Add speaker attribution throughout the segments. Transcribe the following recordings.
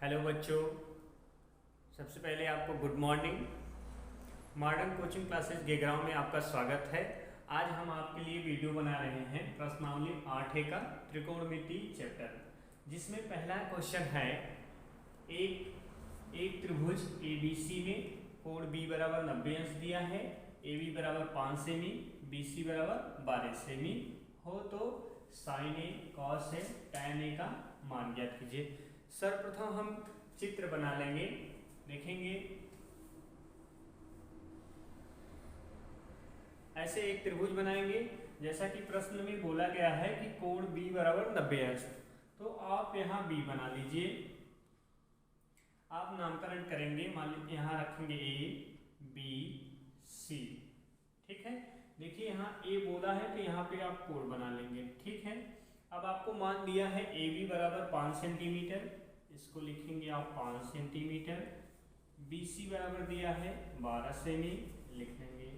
Speaker 1: Hello बच्चों, सबसे पहले आपको good morning. Modern Coaching Classes गेगराव में आपका स्वागत है। आज हम आपके लिए वीडियो बना रहे हैं प्रश्नावली 8 का त्रिकोणमिति चैप्टर, जिसमें पहला क्वेश्चन है एक त्रिभुज ABC में कोण B बराबर 90 अंश दिया है, AB बराबर 5 सेमी, BC बराबर 12 सेमी हो तो sine A cos A tan A का मान ज्ञात कीजिए। सर्वप्रथम हम चित्र बना लेंगे, देखेंगे ऐसे एक त्रिभुज बनाएंगे जैसा कि प्रश्न में बोला गया है कि कोण B बराबर 90 अंश। तो आप यहाँ B बना लीजिए, आप नामकरण करेंगे, मान लीजिए यहाँ रखेंगे A B C, ठीक है। देखिए यहाँ A बोला है तो यहाँ पे आप कोण बना लेंगे, ठीक है। अब आपको मान दिया है AB बराबर 5 सेंटीमीटर, इसको लिखेंगे आप 5 सेंटीमीटर। BC बराबर दिया है 12 सेमी, लिख लेंगे।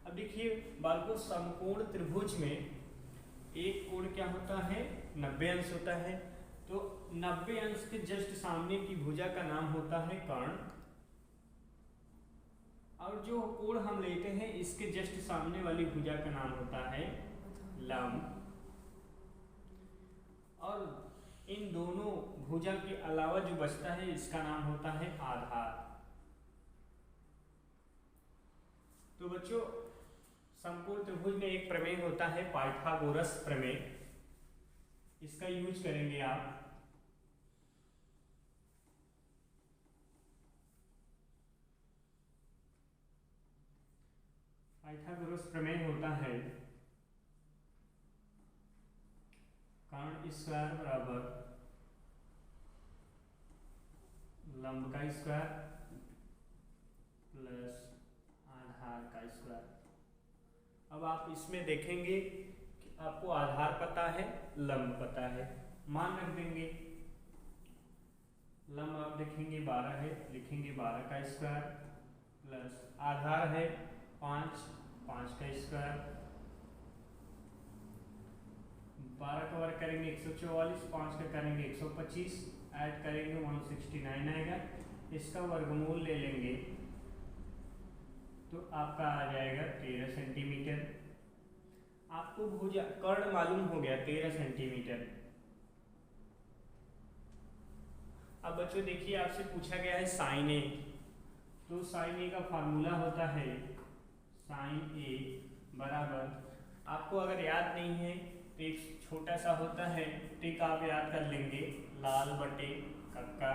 Speaker 1: अब देखिए बालकों, समकोण त्रिभुज में एक कोण क्या होता है, 90 अंश होता है। तो 90 अंश के जस्ट सामने की भुजा का नाम होता है कर्ण, और जो कोण हम लेते हैं इसके जस्ट सामने वाली भुजा का नाम होता है लंब, और इन दोनों भुजा के अलावा जो बचता है इसका नाम होता है आधार। तो बच्चों, समकोण त्रिभुज में एक प्रमेय होता है पाइथागोरस प्रमेय, इसका यूज करेंगे आप। पाइथागोरस प्रमेय होता है कर्ण स्क्वायर बराबर लंब का स्क्वायर प्लस आधार का स्क्वायर। अब आप इसमें देखेंगे कि आपको आधार पता है, लंब पता है, मान रख देंगे। लंब आप देखेंगे 12 है, लिखेंगे 12 का स्क्वायर प्लस आधार है 5 का स्क्वायर। 12 का वर्ग करेंगे 144, 5 का करेंगे 125, ऐड करेंगे 169 आएगा। इसका वर्गमूल ले लेंगे तो आपका आ जाएगा 13 सेंटीमीटर। आपको भुजा कर्ण मालूम हो गया 13 सेंटीमीटर। अब बच्चों देखिए, आपसे पूछा गया है साइन ए, तो साइन ए का फार्मूला होता है साइन ए बराबर, आपको अगर याद नहीं है तो एक छोटा सा होता है ट्रिक आप याद कर लेंगे, लाल बटे कक्का।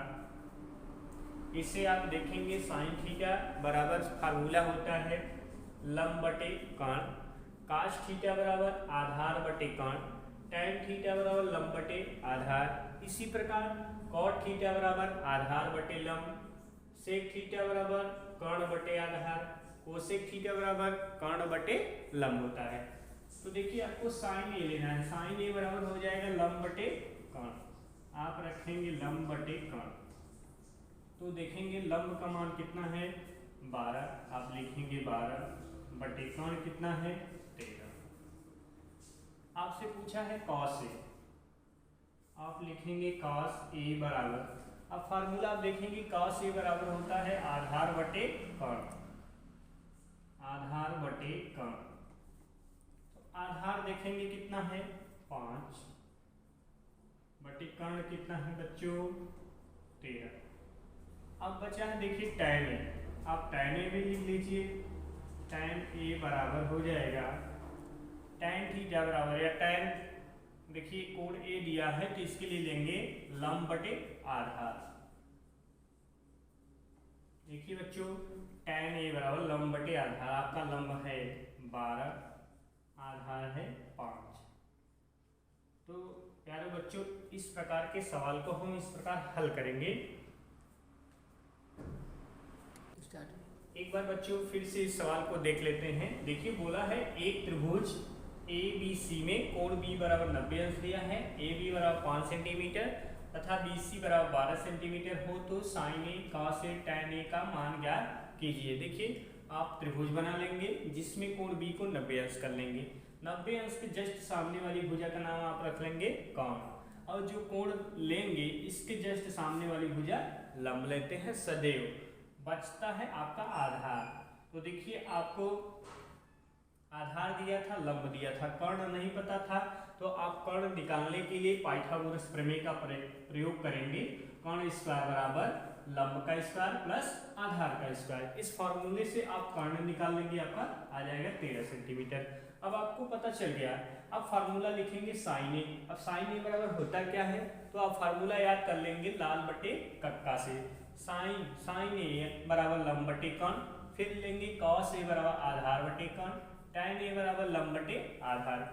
Speaker 1: इससे आप देखेंगे साइन थीटा बराबर फार्मूला होता है लंब बटे कर्ण, काश थीटा बराबर आधार बटे कर्ण, टैन थीटा बराबर लंब बटे आधार। इसी प्रकार कॉट थीटा बराबर आधार बटे लंब, सेक थीटा बराबर कर्ण बटे आधार, कोसेक थीटा बराबर कर्ण बटे लंब होता है। तो देखिए आपको साइन ए लेना है, साइन ए बराबर हो जाएगा लंब बटे कर्ण, आप रखेंगे लंब बटे कर्ण। तो देखेंगे लंब का मान कितना है 12, आप लिखेंगे 12 बटे कर्ण कितना है 13। आपसे पूछा है कॉस ए, आप लिखेंगे कॉस ए बराबर, अब फार्मूला आप देखेंगे कॉस ए बराबर होता है आधार बटे कर्ण, आधार बटे कर्ण। आधार देखेंगे कितना है 5 बटे कर्ण कितना है बच्चों 13। अब बचा है देखिए टैन ए, आप टैन ए भी लिख लीजिए, टैन ए बराबर हो जाएगा टैन थीटा बराबर, या टैन देखिए कोण ए दिया है तो इसके लिए लेंगे लंब बटे आधार। देखिए बच्चों टैन ए बराबर लंब बटे आधार, आपका लंब है 12, आधार है 5। तो प्यारे बच्चों, इस प्रकार के सवाल को हम इस प्रकार हल करेंगे। एक बार बच्चों फिर से इस सवाल को देख लेते हैं। देखिए बोला है एक त्रिभुज ABC में कोण B बराबर 90 अंश दिया है, AB बराबर 5 सेंटीमीटर तथा BC बराबर 12 सेंटीमीटर हो तो sign A cos A tan A का मान ज्ञात कीजिए। देखिए आप त्रिभुज बना लेंगे जिसमें कोण B को 90 अंश कर लेंगे, 90 अंश के जस्ट सामने वाली भुजा का नाम आप रख लेंगे कर्ण, और जो कोण लेंगे इसके जस्ट सामने वाली भुजा लंब लेते हैं सदैव। बचता है आपका आधार। तो देखिए आपको आधार दिया था, लंब दिया था, कर्ण नहीं पता था, तो आप कर्ण निकालने के लिए पाइथागोरस प्रमेय का प्रयोग करेंगे। कर्ण स्क्वायर बराबर लंब का स्क्वायर प्लस आधार का स्क्वायर। इस फॉर्मूले से आप कर्ण निकाल लेंगे, आपका आ जाएगा 13 सेंटीमीटर। अब आपको पता चल गया। अब फार्मूला लिखेंगे साइन ए। अब साइन ए बराबर होता क्या है, तो आप फार्मूला याद कर लेंगे लाल बटे कक्का से। साइन ए बराबर लंब बटे कर्ण, फिर लेंगे कॉस ए बराबर आधार बटे कर्ण, tan ए बराबर लंब बटे आधार।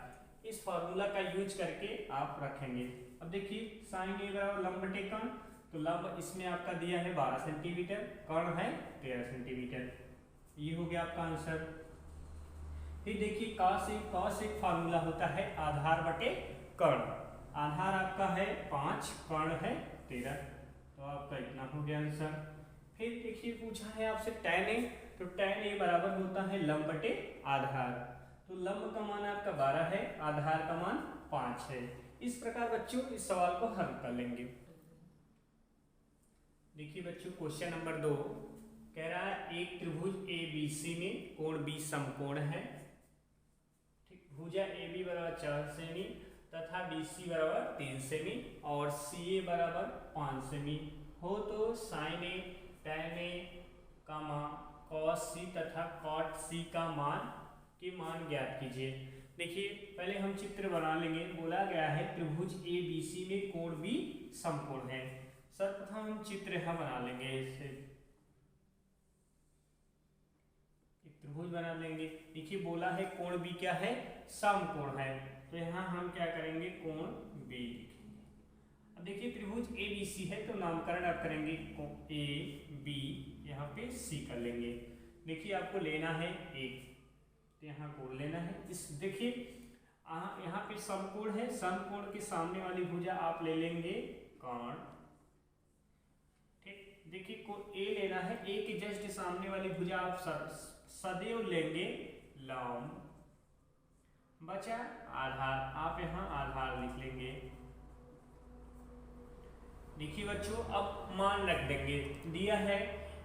Speaker 1: इस फार्मूला का यूज करके आप रखेंगे। अब देखिए साइन ए बराबर लंब बटे कर्ण, तो लंब इसमें आपका दिया है 12 सेंटीमीटर, कर्ण है 13 सेंटीमीटर। ये हो गया आपका आंसर। फिर देखिए कॉस एक फार्मूला होता है आधार बटे कर्ण। आधार आपका है 5, कर्ण है 13, तो आपका इतना हो गया आंसर। फिर देखिए पूछा है आपसे tan ए, तो tan ए बराबर होता है लंब बटे आधार। तो लंब का मान आपका 12 है, आधार का मान 5 है। इस प्रकार बच्चों इस सवाल को हल कर लेंगे। देखिए बच्चों क्वेश्चन नंबर 2 कह रहा है एक त्रिभुज ABC में कोण B समकोण है। ठीक, भुजा AB बराबर 4 सेमी तथा BC बराबर 3 सेमी और CA बराबर 5 सेमी हो, तो साइन ए, tan ए का मान, cos C तथा cot C का मान ज्ञात कीजिए। देखिए पहले हम चित्र बना लेंगे। बोला गया है त्रिभुज ABC में कोण B समकोण है। सर्वप्रथम हम चित्र यहाँ बना लेंगे। इससे एक त्रिभुज बना लेंगे। देखिए बोला है कोण B क्या है, समकोण है, तो यहाँ हम क्या करेंगे, कोण B लिखेंगे। अब देखिए त्रिभुज ABC है, तो नामकरण आप करेंगे A B, यहाँ पे C कर लेंगे। देखिए आपको लेना है एक, तो यहाँ कोण लेना है। इस देखिए यहाँ पे समकोण है, समकोण के सामने वाली भुजा आप ले लेंगे कर्ण। ठीक, देखिए को A लेना है, A के जस्ट सामने वाली भुजा आप सदैव लेंगे लंब। बचा आधार, आप यहाँ आधार लिख लेंगे। देखिए बच्चों अब मान रख देंगे। दिया है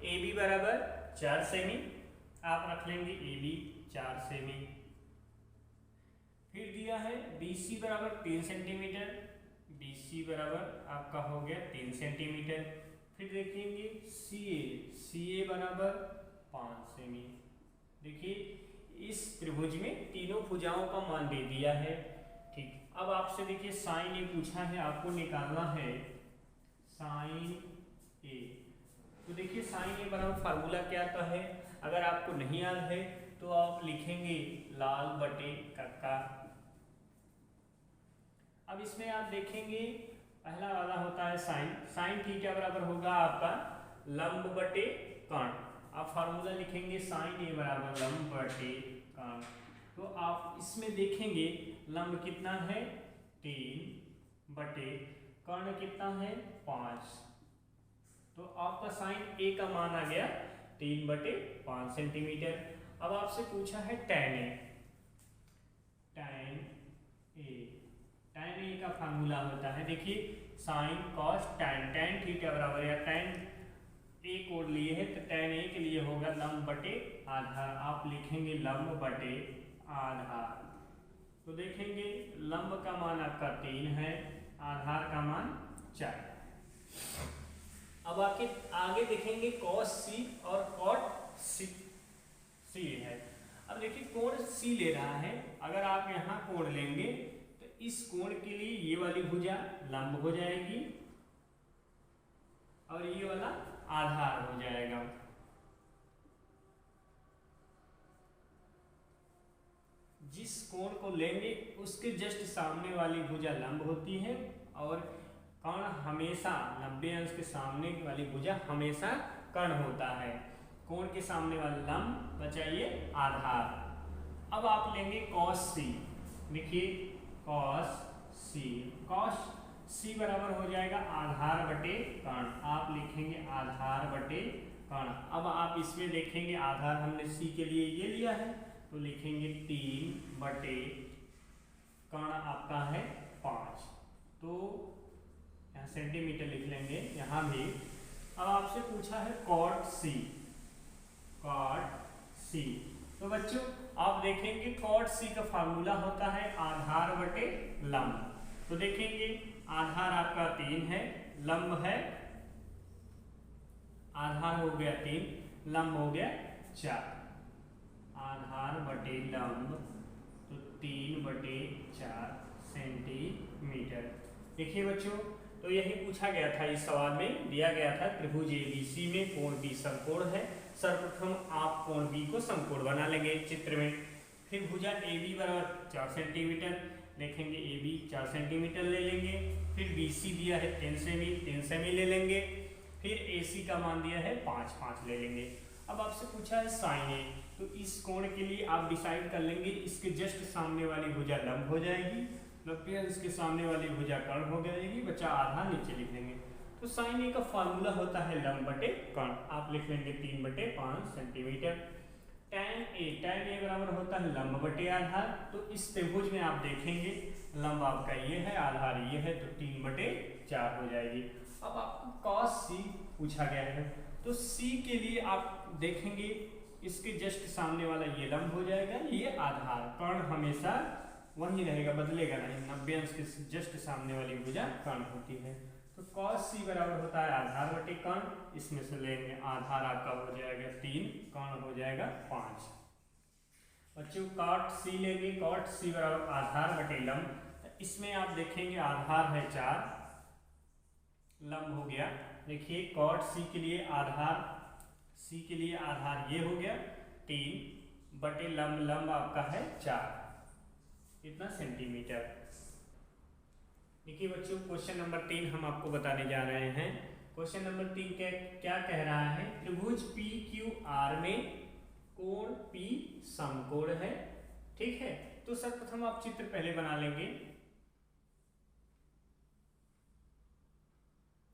Speaker 1: AB बराबर 4 सेमी, आप रख लेंगे AB 4 सेमी। फिर दिया है BC बराबर 3 सेंटीमीटर, BC बराबर आपका हो गया 3 सेंटीमीटर। फिर देखेंगे CA बराबर 5 सेमी। देखिए इस त्रिभुज में तीनों भुजाओं का मान दे दिया है। ठीक, अब आपसे देखिए साइन ए पूछा है, आपको निकालना है साइन ए। तो देखिए साइन ए बराबर फार्मूला क्या आता है, अगर आपको नहीं याद है तो आप लिखेंगे लाल बटे कक्का। अब इसमें आप देखेंगे पहला वाला होता है साइन थीटा बराबर होगा आपका लंब बटे कर्ण। आप फार्मूला लिखेंगे साइन ए बराबर लंब बटे कर्ण। तो आप इसमें देखेंगे लंब कितना है 3 बटे कर्ण कितना है 5, तो आपका साइन ए का मान आ गया 3 बटे 5 सेंटीमीटर। अब आपसे पूछा है tan ए। tan ए का फार्मूला होता है, देखिए साइन कॉस tan थीटा बराबर, या tan ए कोड लिए है तो tan ए के लिए होगा लंब बटे आधार। आप लिखेंगे लंब बटे आधार। तो देखेंगे लंब का मान आपका 3 है, आधार का मान 4। अब आगे देखेंगे cos C और cot C है। अब देखिए कोण C ले रहा है, अगर आप यहाँ कोण लेंगे तो इस कोण के लिए ये वाली भुजा लंब हो जाएगी और ये वाला आधार हो जाएगा। जिस कोण को लेंगे उसके जस्ट सामने वाली भुजा लंब होती है और कर्ण हमेशा 90 अंश के सामने वाली भुजा हमेशा कर्ण होता है। कोण के सामने वाला लंब, बचाइए आधार। अब आप लेंगे cos C। देखिए cos C बराबर हो जाएगा आधार बटे कर्ण। आप लिखेंगे आधार बटे कर्ण। अब आप इसमें देखेंगे आधार हमने C के लिए ये लिया है, तो लिखेंगे 3 बटे कर्ण आपका है 5। तो यहाँ सेंटीमीटर लिख लेंगे, यहाँ भी। अब आपसे पूछा है कॉट सी, कॉट सी। तो बच्चों आप देखेंगे कॉट सी का फार्मूला होता है आधार बटे लंब। तो देखेंगे आधार आपका 3 है, लंब है, आधार हो गया 3, लंब हो गया 4। आधार बटे लंब तो 3/4 सेंटीमीटर। देखिए बच्चों, तो यही पूछा गया था, इस सवाल में दिया गया था त्रिभुज एबीसी में कोण बी समकोण है। सर्वप्रथम आप कोण बी को समकोण बना लेंगे चित्र में। फिर भुजा ए बी बराबर 4 सेंटीमीटर देखेंगे, ए बी 4 सेंटीमीटर ले लेंगे। फिर बी सी दिया है 10 सेमी ले लेंगे। फिर ए सी का मान दिया है 5 ले लेंगे। अब आपसे पूछा है साइन ए, तो इस कोण के लिए आप डिसाइड कर लेंगे, इसके जस्ट सामने वाली भुजा लंब हो जाएगी, इसके सामने वाली भुजा कर्ण हो जाएगी, बचा आधा नीचे लिख लेंगे। तो साइन ए का फार्मूला होता है लंब बटे कर्ण, आप लिख लेंगे 3/5 सेंटीमीटर। tan ए बराबर होता है लंब बटे आधार। तो इस त्रिभुज में आप देखेंगे लंब आपका ये है, आधार ये है, तो 3/4 हो जाएगी। अब आपको cos c पूछा गया है, तो c के लिए आप देखेंगे इसके जस्ट सामने वाला ये लंब हो जाएगा, ये आधार। कर्ण हमेशा वही रहेगा, बदलेगा नहीं, 90 अंश के जस्ट सामने वाली भुजा कर्ण होती है। तो cos c बराबर होता है आधार बटे कर्ण, इसमें से लेंगे आधार आपका हो जाएगा 3, कर्ण हो जाएगा 5। बच्चों cot c लेंगे, cot c बराबर आधार बटे लंब। इसमें आप देखेंगे आधार है 4, लंब हो गया। देखिए cot c के लिए आधार, c के लिए आधार ये हो गया 3 बटे लंब आपका है 4, इतना सेंटीमीटर। देखिए बच्चों क्वेश्चन नंबर 3 हम आपको बताने जा रहे हैं। क्वेश्चन नंबर 3 क्या कह रहा है, त्रिभुज पी क्यू आर में कोण P समकोण है, ठीक है। तो सर्वप्रथम आप चित्र पहले बना लेंगे।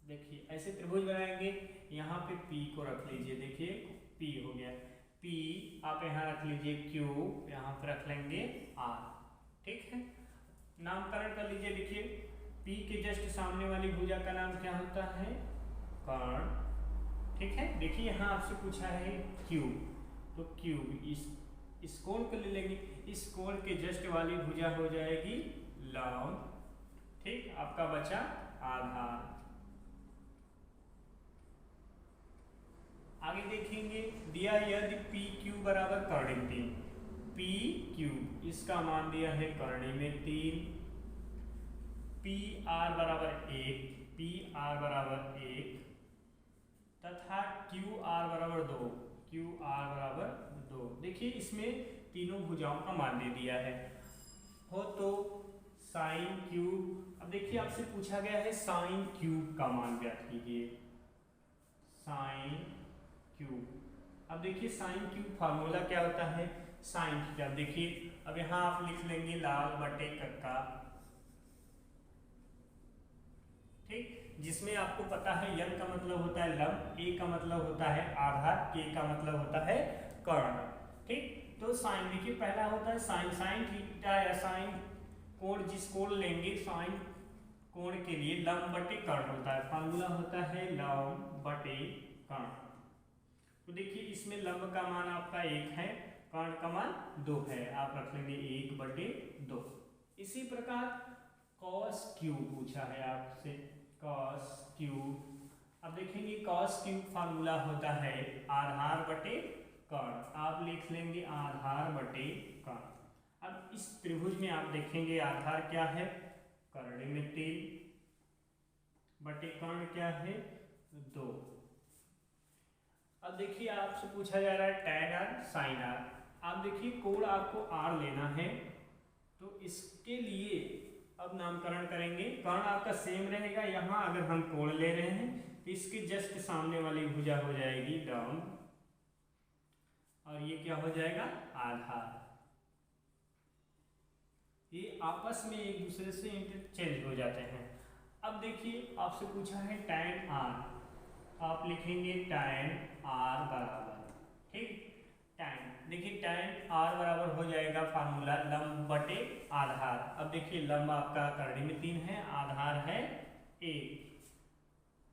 Speaker 1: देखिए ऐसे त्रिभुज बनाएंगे, यहाँ पे P को रख लीजिए, देखिए P हो गया, P आप यहाँ रख लीजिए, Q यहाँ पे रख लेंगे R, ठीक है। नामकरण कर लीजिए। देखिए P के जस्ट सामने वाली भुजा का नाम क्या होता है, कर्ण, ठीक है। देखिए यहाँ आपसे पूछा है Q, तो Q इस कोण को ले लेंगे, इस कोण के जस्ट वाली भुजा हो जाएगी लंब, ठीक। आपका बचा आधार। आगे देखेंगे दिया यदि पी क्यू बराबर कर्णिक 3, पी क्यू इसका मान दिया है कर्णी में 3, पी आर बराबर 1, पी आर बराबर 1 तथा क्यू आर बराबर 2, क्यू आर बराबर 2। देखिए इसमें तीनों भुजाओं का मान दे दिया है हो, तो साइन क्यूब। अब देखिए आपसे पूछा गया है साइन क्यूब का मान ज्ञात कीजिए, साइन क्यूब। अब देखिए साइन क्यूब फार्मूला क्या होता है, साइन थीटा। अब देखिए अब यहाँ आप लिख लेंगे लाल बटे कक्का, ठीक। जिसमें आपको पता है n का मतलब होता है लंब, a का मतलब होता है आधार, k का मतलब होता है कर्ण, ठीक। तो साइन देखिए पहला होता है साइन, साइन थीटा या साइन कोण, जिस कोण लेंगे साइन कोण के लिए लंब बटे कर्ण होता है, फार्मूला होता है लंब बटे कर्ण। तो देखिए इसमें लंब का मान आपका 1 है, कर्ण का मान 2 है, आप रख लेंगे 1/2। इसी प्रकार cos क्यूब पूछा है आपसे, cos क्यूब। अब देखेंगे cos क्यूब फार्मूला होता है आधार बटे कर्ण, आप लिख लेंगे आधार बटे कर्ण। अब इस त्रिभुज में आप देखेंगे आधार क्या है, कर्णी में 3 बटे कर्ण क्या है 2। अब देखिए आपसे पूछा जा रहा है tan r sin r। आप देखिए कोण आपको r लेना है, तो इसके लिए अब नामकरण करेंगे। कर्ण आपका सेम रहेगा, यहाँ अगर हम कोण ले रहे हैं तो इसके जस्ट सामने वाली भुजा हो जाएगी लंब, और ये क्या हो जाएगा आधार। ये आपस में एक दूसरे से इंटरचेंज हो जाते हैं। अब देखिए आपसे पूछा है tan r, आप लिखेंगे tan r बराबर, ठीक। tan देखिए tan r बराबर हो जाएगा फार्मूला लंब बटे आधार। अब देखिए लंब आपका कर्णी में 3 है, आधार है 1,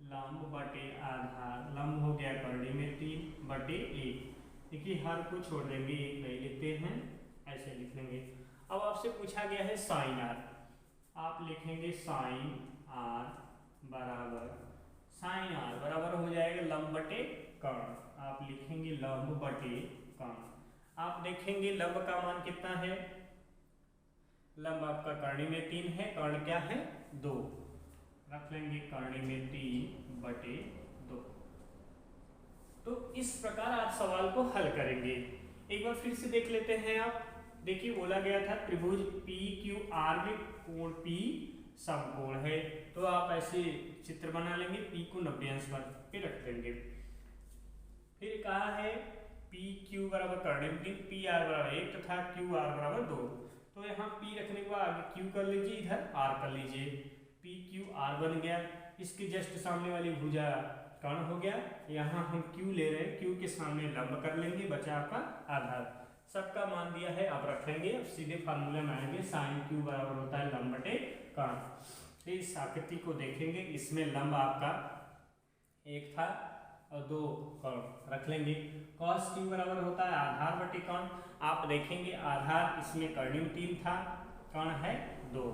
Speaker 1: लंब बटे आधार, लंब हो गया कर्ण में 3 बटे 1। देखिए हर को छोड़ देंगे, एक नहीं लिखते हैं, ऐसे लिख लेंगे। अब आपसे पूछा गया है साइन आर, आप लिखेंगे साइन आर बराबर, साइन आर बराबर हो जाएगा लंब बटे कर्ण, आप लिखेंगे लंब बटे कर्ण। आप देखेंगे लंब का मान कितना है, लंब आपका कर्णी में 3 है, कर्ण क्या है 2, रख लेंगे कर्णी में 3 बटे 2। तो इस प्रकार आप सवाल को हल करेंगे। एक बार फिर से देख लेते हैं आप। देखिए बोला गया था त्रिभुज पी क्यू आर में कोण P समकोण है, तो आप ऐसे चित्र बना लेंगे, P को 90 अंश पर पे रख देंगे। फिर कहा है पी क्यू बराबर कर्ण में 3, पी आर बराबर 1 तथा क्यू आर बराबर 2। तो यहाँ P रखने के बाद आगे Q कर लीजिए, इधर R कर लीजिए, पी क्यू आर बन गया। इसके जस्ट सामने वाली भुजा कर्ण हो गया, यहाँ हम Q ले रहे हैं, Q के सामने लंब कर लेंगे, बचा आपका आधार। सबका मान दिया है, अब रख लेंगे, अब सीधे फार्मूला में आएंगे, साइन Q बराबर होता है लंब बटे कर्ण। इस आकृति को देखेंगे, इसमें लंब आपका 1 था और 2 कर्ण रख लेंगे। कॉस Q बराबर होता है आधार बटे कर्ण, आप देखेंगे आधार इसमें कर्णिम 3 था, कर्ण है 2।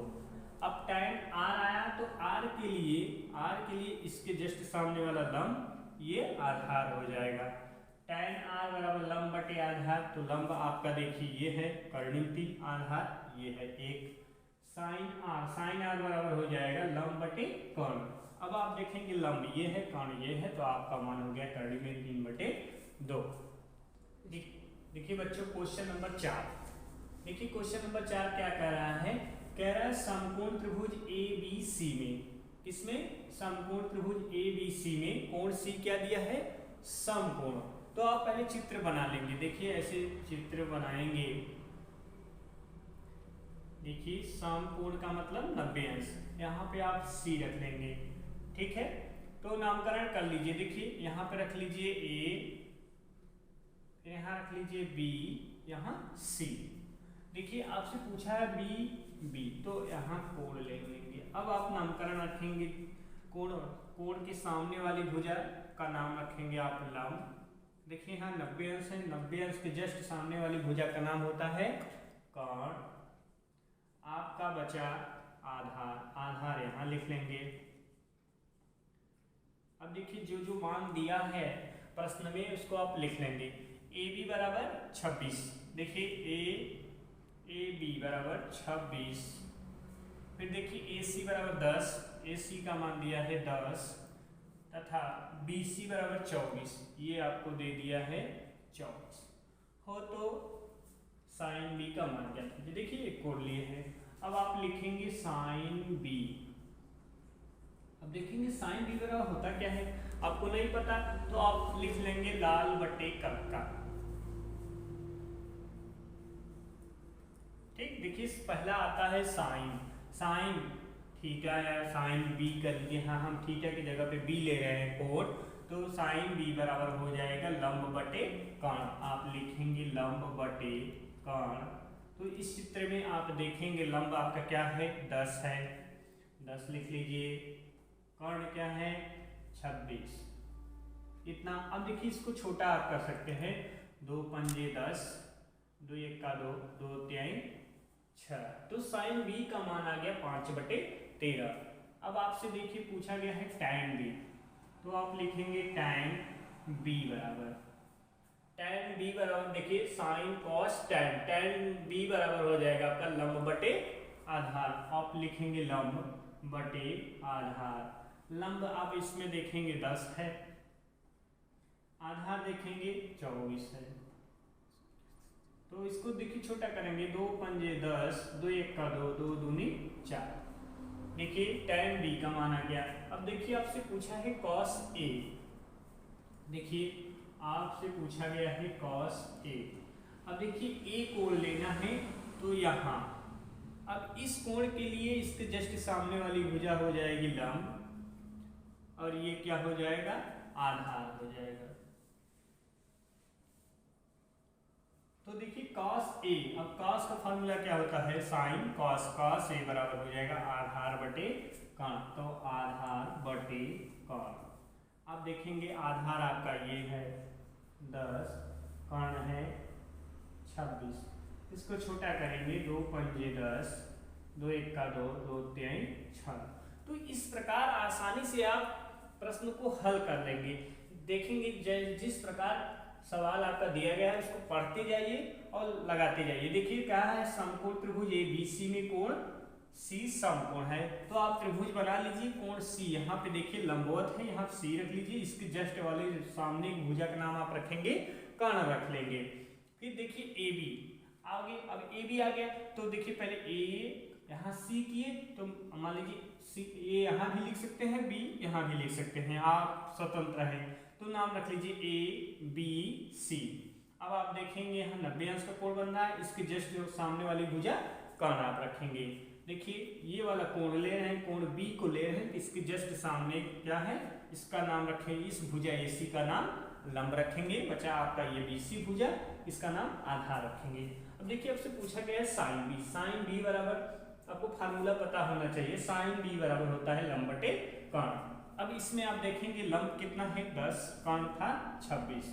Speaker 1: अब tan r आया तो r के लिए इसके जस्ट सामने वाला लंब ये आधार हो जाएगा। tan r बराबर लंब बटे आधार, तो लंब आपका देखिए ये है कर्णिम 3, आधार ये है 1। साइन r बराबर हो जाएगा लंब बटे कर्ण। अब आप देखेंगे लंब ये है, कर्ण ये है, तो आपका मान हो गया कर्णिम में 3 बटे 2। देखिए बच्चों क्वेश्चन नंबर 4। देखिए क्वेश्चन नंबर 4 क्या कह रहा है, कह रहा है समकोण त्रिभुज ABC में, इसमें समकोण त्रिभुज ABC में कोण C क्या दिया है, समकोण। तो आप पहले चित्र बना लेंगे, देखिए ऐसे चित्र बनाएंगे। देखिए समकोण का मतलब 90 अंश, यहाँ पे आप C रख लेंगे, ठीक है। तो नामकरण कर लीजिए, देखिए यहाँ पे रख लीजिए A, यहाँ रख लीजिए B, यहाँ C। देखिए आपसे पूछा है B, तो यहाँ कोण ले लेंगे। अब आप नामकरण रखेंगे, कोण के सामने वाली भुजा का नाम रखेंगे आप लंब। देखिए यहाँ 90 अंश है, 90 अंश के जस्ट सामने वाली भुजा का नाम होता है कर्ण। आपका बचा आधार, आधार यहाँ लिख लेंगे। अब देखिए जो जो मान दिया है प्रश्न में उसको आप लिख लेंगे। AB बराबर 26, देखिए AB बराबर 26। फिर देखिए AC बराबर 10, AC का मान दिया है 10 तथा BC बराबर 24, ये आपको दे दिया है 24 हो, तो साइन B का मान क्या था, देखिए एक कोण लिए हैं। अब आप लिखेंगे साइन B। अब देखेंगे साइन B बराबर होता क्या है, आपको नहीं पता तो आप लिख लेंगे लाल बटे कक्का। ठीक, देखिए पहला आता है साइन थीटा या साइन B कर लीजिए, हाँ हम थीटा की जगह पे B ले रहे हैं कोण, तो साइन B बराबर हो जाएगा लंब बटे कर्ण। आप लिखेंगे लंब बटे कर्ण। तो इस चित्र में आप देखेंगे लंब आपका क्या है 10 है, 10 लिख लीजिए, कर्ण क्या है 26, इतना। अब देखिए इसको छोटा आप कर सकते हैं, 2 पंजे 10, 2 1 2, 2 3 6, तो साइन B का मान आ गया 5/13। अब आपसे देखिए पूछा गया है tan B, तो आप लिखेंगे tan B बराबर देखिए साइन कॉस tan B बराबर हो जाएगा आपका लंब बटे आधार। आप लिखेंगे लंब बटे आधार। लंब आप इसमें देखेंगे 10 है, आधार देखेंगे 24 है, तो इसको देखिए छोटा करेंगे, 2 पंजे 10, 2 1 2, 2 दूनी 4। देखिए tan B का मान आ गया। अब देखिए आपसे पूछा है cos A, देखिए आपसे पूछा गया है cos A। अब देखिए A कोण लेना है, तो यहाँ अब इस कोण के लिए इसके जस्ट सामने वाली भुजा हो जाएगी लंब, और ये क्या हो जाएगा आधार हो जाएगा। तो देखिए cos A, अब cos का फॉर्मूला क्या होता है साइन cos A बराबर हो जाएगा आधार बटे कर्ण, तो आधार बटे कर्ण। अब देखेंगे आधार आपका ये है 10, कर्ण है 26। इसको छोटा करेंगे, 2 पंजे 10, 2 1 का 2, 2 3 6। तो इस प्रकार आसानी से आप प्रश्न को हल कर लेंगे। देखेंगे जिस प्रकार सवाल आपका दिया गया है उसको पढ़ते जाइए और लगाते जाइए। देखिए क्या है, समकोण त्रिभुज एबीसी में कोण सी समकोण है, तो आप त्रिभुज बना लीजिए कोण सी। यहाँ पे देखिए लंबवत है, यहाँ सी रख लीजिए, इसके जस्ट वाले सामने भुजा का नाम आप रखेंगे कर्ण रख लेंगे। फिर देखिए ए बी आगे, अब ए बी आ गया तो देखिए पहले ए यहाँ सी किए तो मान लीजिए सी ए यहाँ भी लिख सकते हैं, बी यहाँ भी लिख सकते हैं, आप स्वतंत्र हैं। तो नाम रख लीजिए ए बी सी। अब आप देखेंगे यहाँ 90 अंश का कोण बन रहा है, इसके जस्ट जो सामने वाली भुजा कर्ण आप रखेंगे। देखिए ये वाला कोण ले रहे हैं, कोण बी को ले रहे हैं, इसके जस्ट सामने क्या है, इसका नाम रखेंगे, इस भुजा एसी का नाम लंब रखेंगे। बचा आपका ये बीसी भुजा, इसका नाम आधार रखेंगे। अब देखिए आपसे पूछा गया है साइन बी। साइन बी बराबर आपको फार्मूला पता होना चाहिए, साइन बी बराबर होता है लंब बटे कर्ण। अब इसमें आप देखेंगे लंब कितना है 10, कर्ण था 26,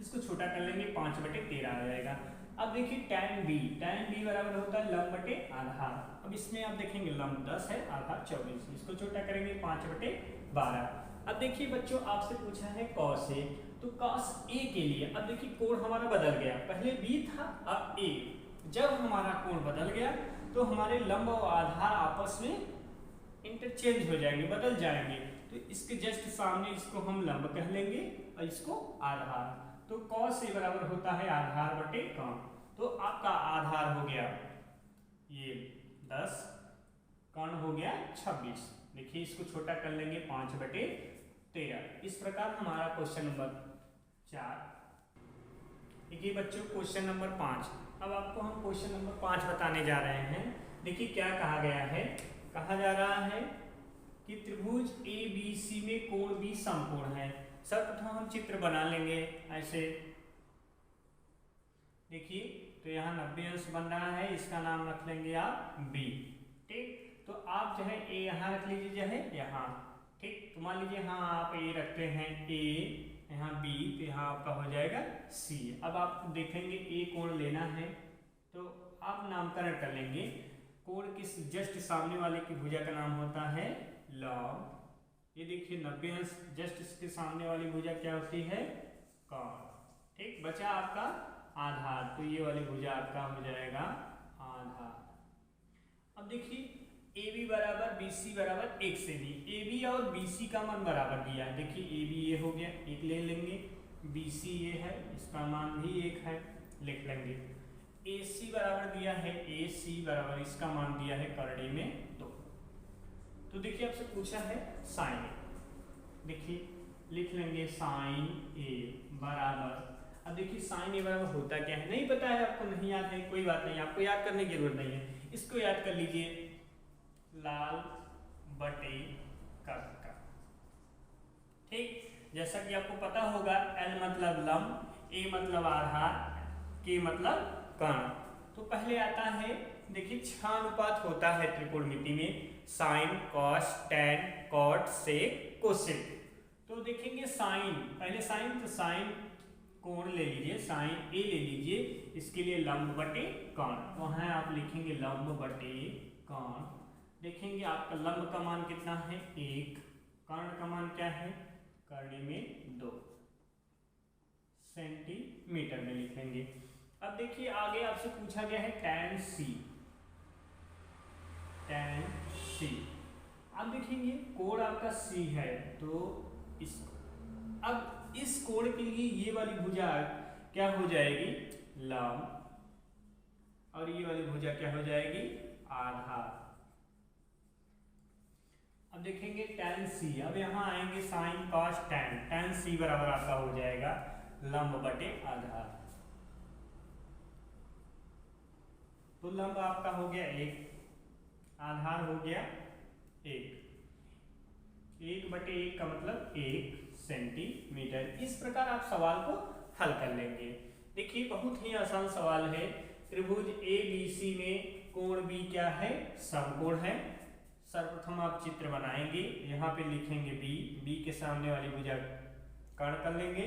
Speaker 1: इसको छोटा कर लेंगे 5 बटे 13 आ जाएगा। अब देखिए tan b, tan b बराबर होता है लंब बटे आधार। अब इसमें आप देखेंगे लंब 10 है, आधार 24, इसको छोटा करेंगे 5 बटे 12। अब देखिए बच्चों आपसे पूछा है cos a, तो cos a के लिए अब देखिए कोण हमारा बदल गया, पहले b था अब a। जब हमारा कोण बदल गया तो हमारे लंब और आधार आपस में इंटरचेंज हो जाएंगे, बदल जाएंगे। तो इसके जस्ट सामने इसको हम लंब कह लेंगे और इसको आधार। तो cos a बराबर होता है आधार बटे कर्ण। तो आपका आधार हो गया ये 10, कर्ण हो गया 26। देखिए इसको छोटा कर लेंगे 5 बटे 13। इस प्रकार हमारा क्वेश्चन नंबर 4। देखिए बच्चों क्वेश्चन नंबर 5। अब आपको हम क्वेश्चन नंबर 5 बताने जा रहे हैं। देखिए क्या कहा गया है, कहा जा रहा है कि त्रिभुज ए बी सी में कोण बी समकोण है। सर्वप्रथम हम चित्र बना लेंगे ऐसे। देखिए तो यहाँ 90 अंश बन रहा है, इसका नाम रख लेंगे आप बी। ठीक, तो आप जो है ए यहाँ रख लीजिए, जो है यहाँ। ठीक, तो मान लीजिए यहाँ आप ए रखते हैं ए, यहाँ बी, तो यहाँ आपका हो जाएगा सी। अब आप देखेंगे ए कोण लेना है तो आप नामकरण कर लेंगे। कोण किस जस्ट सामने वाले की भुजा का नाम होता है लंब। ये देखिए 90 अंश जस्ट इसके सामने वाली भुजा क्या होती है कर्ण। ठीक, बचा आपका आधार, तो ये वाली भुजा आपका हो जाएगा आधार। अब देखिए ए बी बराबर बी सी बराबर 1 से भी, ए बी और बी सी का मान बराबर दिया है। देखिए ए बी ये हो गया, 1 ले लेंगे, बी सी ये है, इसका मान भी 1 है, लिख लेंगे। ए सी बराबर दिया है, ए सी बराबर इसका मान दिया है करड़ी में 2। तो देखिए आपसे पूछा है साइन ए, देखिए लिख लेंगे साइन ए बराबर। अब देखिए साइन ए बराबर होता क्या है, नहीं पता है आपको, नहीं याद है, कोई बात नहीं, आपको याद करने की जरूरत नहीं है। इसको याद कर लीजिए, लाल बटे कर्क। ठीक, जैसा कि आपको पता होगा एल मतलब लंब, ए मतलब आधार, के मतलब कर्ण। तो पहले आता है देखिए 6 अनुपात होता है त्रिकोणमिति में, sine cos tan cot sec cosec. तो देखेंगे साइन, पहले साइन, तो साइन कोण ले लीजिए, साइन ए ले लीजिए, इसके लिए लंब बटे कर्ण, वहां आप लिखेंगे लंब बटे कर्ण। देखेंगे आपका लंब का मान कितना है 1, कर्ण का मान क्या है करड़ी में 2 सेंटीमीटर में लिखेंगे। अब देखिए आगे आपसे पूछा गया है tan c, tan c। अब देखेंगे कोण आपका c है, तो इस अब इस कोण के लिए ये वाली भुजा क्या हो जाएगी लंब, और ये वाली भुजा क्या हो जाएगी आधार। अब देखेंगे tan c, अब यहाँ आएंगे sin cos tan, tan c बराबर आपका हो जाएगा लंब बटे आधार। तो लंब आपका हो गया 1, आधार हो गया 1, 1 बटे 1 का मतलब 1 सेंटीमीटर। इस प्रकार आप सवाल को हल कर लेंगे। देखिए बहुत ही आसान सवाल है। त्रिभुज ए बी सी में कोण बी क्या है समकोण है, सर्वप्रथम आप चित्र बनाएंगे, यहाँ पे लिखेंगे बी, बी के सामने वाली भुजा कर्ण कर लेंगे।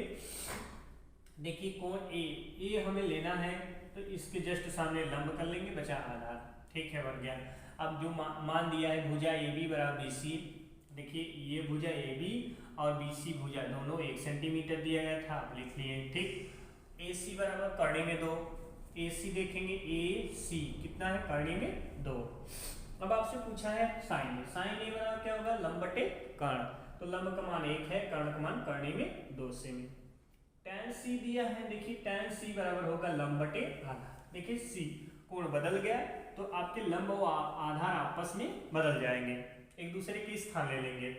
Speaker 1: देखिए कोण ए हमें लेना है तो इसके जस्ट सामने लंब कर लेंगे, बचा आधार। ठीक है, बन गया। अब जो मान दिया है भुजा ए बी बराबर बी सी, देखिए ये भुजा ए बी और बी सी भुजा दोनों 1 सेंटीमीटर दिया गया था, आप लिख लिए। ठीक, ए सी बराबर करने में 2, ए सी देखेंगे ए सी कितना है, करने में 2। अब आपसे पूछा है साइन ए, साइन ए बराबर क्या होगा, लंब बटे कर्ण, तो लंब का मान 1 है, कर्ण का मान करने में 2 सेमी। tan सी दिया है, देखिए tan सी बराबर होगा लंब बटे आधार। देखिए सी कोण बदल गया तो आपके लंब और आधार आपस में बदल जाएंगे, एक दूसरे के स्थान ले लेंगे।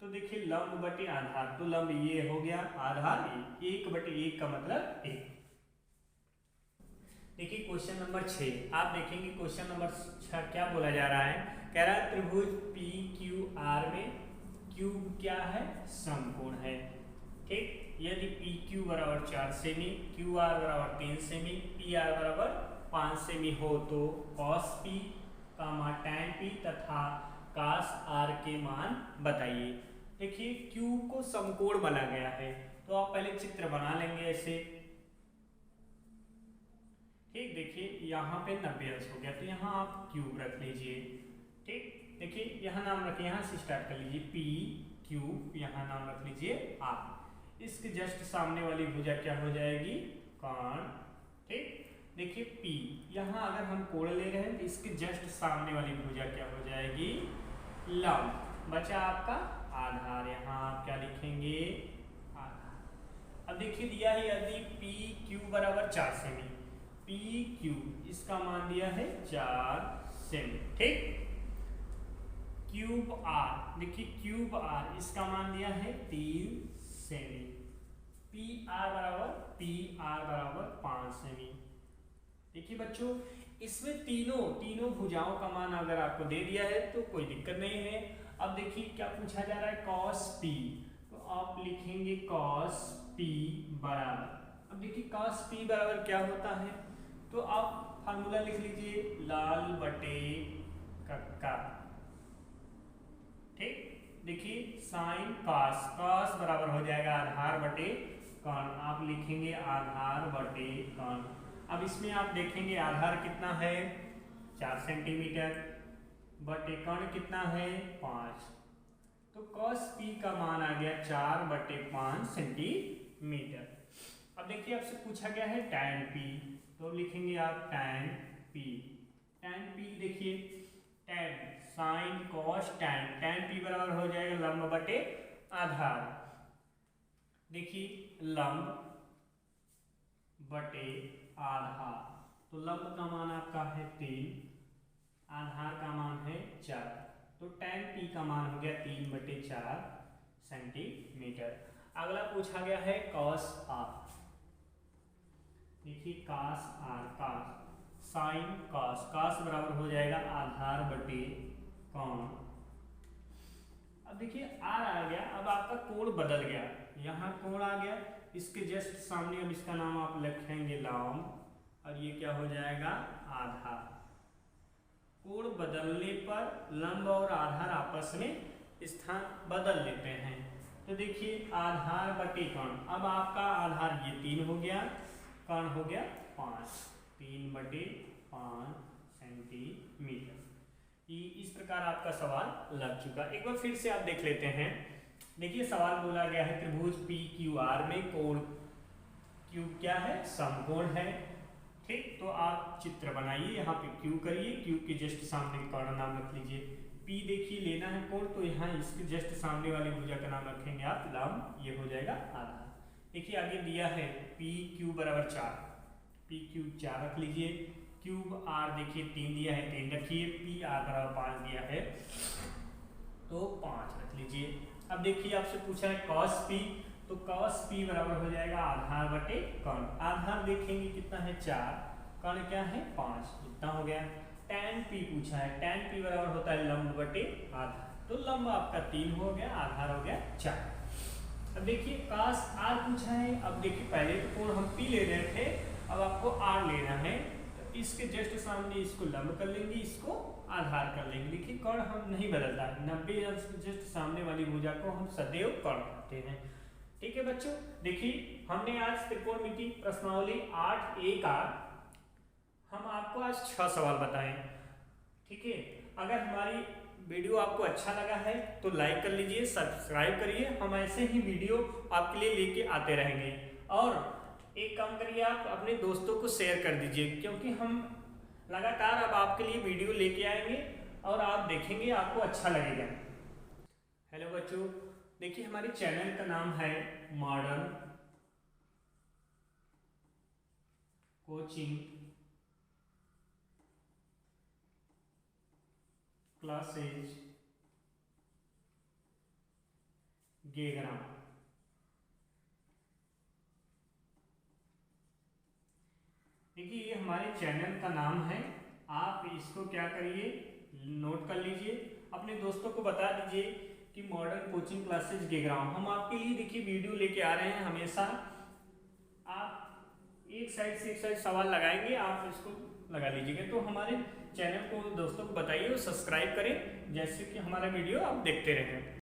Speaker 1: तो देखिए लंब बटे आधार, तो लंब ये हो गया, आधार 1 बटे 1 का मतलब 1। देखिए क्वेश्चन नंबर 6 आप देखेंगे, क्वेश्चन नंबर 6 क्या बोला जा रहा है, कह रहा है त्रिभुज पी क्यू आर में क्यूब क्या है, समकोण है। ठीक, यदि पी क्यू बराबर 4 सेमी, क्यू आर बराबर 3 सेमी, पी आर बराबर 5 सेमी हो तो कॉस पी tan पी तथा कास आर के मान बताइए। देखिए क्यू को समकोण बना गया है, तो आप पहले चित्र बना लेंगे ऐसे। ठीक, देखिए यहाँ पे 90 अंश हो गया, तो यहाँ आप क्यूब रख लीजिए। ठीक, देखिए यहाँ नाम रखिए, यहाँ से स्टार्ट कर लीजिए, पी क्यूब, यहाँ नाम रख लीजिए आर। इसके जस्ट सामने वाली भुजा क्या हो जाएगी, कर्ण। ठीक, देखिए पी, यहाँ अगर हम कोण ले रहे हैं तो इसके जस्ट सामने वाली भुजा क्या हो जाएगी, लंब। बचा आपका आधार, यहाँ आप क्या लिखेंगे, आधार। अब देखिए दिया है यदि पी क्यू बराबर 4 सेमी, पी क्यू इसका मान दिया है 4 सेमी। ठीक, क्यूब आर, देखिए क्यूब आर इसका मान दिया है 3 सेमी, पी आर बराबर 5 सेमी। देखिए बच्चों इसमें तीनों भुजाओं का मान अगर आपको दे दिया है तो कोई दिक्कत नहीं है। अब देखिए क्या पूछा जा रहा है, कॉस पी, तो आप लिखेंगे कॉस पी बराबर, अब देखिए कॉस पी बराबर क्या होता है, तो आप फार्मूला लिख लीजिए, लाल बटे कक्का। ठीक, देखिए साइन कॉस, कॉस बराबर हो जाएगा आधार बटे कर्ण, आप लिखेंगे आधार बटे कर्ण। अब इसमें आप देखेंगे आधार कितना है 4 सेंटीमीटर, बटे कर्ण कितना है 5, तो cos p का मान आ गया 4 बटे 5 सेंटीमीटर। अब देखिए आपसे पूछा गया है tan p, तो लिखेंगे आप tan p। tan p देखिए tan sine cos tan p बराबर हो जाएगा लंब बटे आधार। देखिए लंब बटे आधार, तो लंब का मान आपका है 3, आधार का मान है 4, तो tan p का मान हो गया 3 बटे 4 सेंटीमीटर। अगला पूछा गया है cos r, देखिए cos r, cos sine cos, cos बराबर हो जाएगा आधार बटे कर्ण। अब देखिए r आ गया, अब आपका कोण बदल गया, यहाँ कोण आ गया, इसके जस्ट सामने अब इसका नाम आप लिखेंगे लंब, और ये क्या हो जाएगा आधार। कोण बदलने पर लंब और आधार आपस में स्थान बदल लेते हैं, तो देखिए आधार बटे कर्ण, अब आपका आधार ये 3 हो गया, कर्ण हो गया 5, 3 बटे 5 सेंटीमीटर। इस प्रकार आपका सवाल लग चुका। एक बार फिर से आप देख लेते हैं। देखिए सवाल बोला गया है त्रिभुज पी क्यू आर में कोण क्यू क्या है, समकोण है। ठीक, तो आप चित्र बनाइए, यहाँ पे क्यू करिए, क्यू के जस्ट सामने कर्ण नाम रख लीजिए। पी देखिए लेना है कोण, तो यहाँ इसके जस्ट सामने वाली भुजा का नाम रखेंगे आप लंब, ये हो जाएगा आधार। देखिए आगे दिया है पी क्यू बराबर 4, पी क्यू 4 रख लीजिए, क्यूब आर देखिए 3 दिया है 3 रखिए, पी आर बराबर 5 दिया है तो 5 रख लीजिए। अब देखिए आपसे पूछा है cos p, तो cos p बराबर हो जाएगा आधार बटे कर्ण, आधार देखेंगे कितना है 4, कर्ण क्या है 5, इतना हो गया। tan p पूछा है, tan p बराबर होता है लंब बटे आधार, तो लंब आपका 3 हो गया, आधार हो गया 4। अब देखिए cos r पूछा है, अब देखिए पहले तो कोण हम p ले रहे थे, अब आपको r लेना है, तो इसके जस्ट सामने इसको लंब कर लेंगे, इसको आधार कर लेंगे। देखिए कर्ण हम नहीं बदलता, 90 अंश जस्ट सामने वाली भुजा को हम सदैव कर्ण कहते हैं। ठीक है बच्चों, देखिए हमने आज त्रिकोणमिति प्रश्नावली 8A का हम आपको आज 6 सवाल बताएं। ठीक है, अगर हमारी वीडियो आपको अच्छा लगा है तो लाइक कर लीजिए, सब्सक्राइब करिए, हम ऐसे ही वीडियो आपके लिए लेके आते रहेंगे। और एक काम करिए, आप अपने दोस्तों को शेयर कर दीजिए, क्योंकि हम लगातार अब आपके लिए वीडियो लेके आएंगे और आप देखेंगे, आपको अच्छा लगेगा। हेलो बच्चों, देखिए हमारे चैनल का नाम है मॉडर्न कोचिंग क्लासेज गेग्राम। देखिए ये हमारे चैनल का नाम है, आप इसको क्या करिए, नोट कर लीजिए, अपने दोस्तों को बता दीजिए कि मॉडर्न कोचिंग क्लासेज गेग्राम हम आपके लिए देखिए वीडियो लेके आ रहे हैं हमेशा। आप एक साइड से एक साइड सवाल लगाएंगे, आप इसको लगा लीजिएगा। तो हमारे चैनल को दोस्तों को बताइए, वो सब्सक्राइब करें, जैसे कि हमारा वीडियो आप देखते रहें।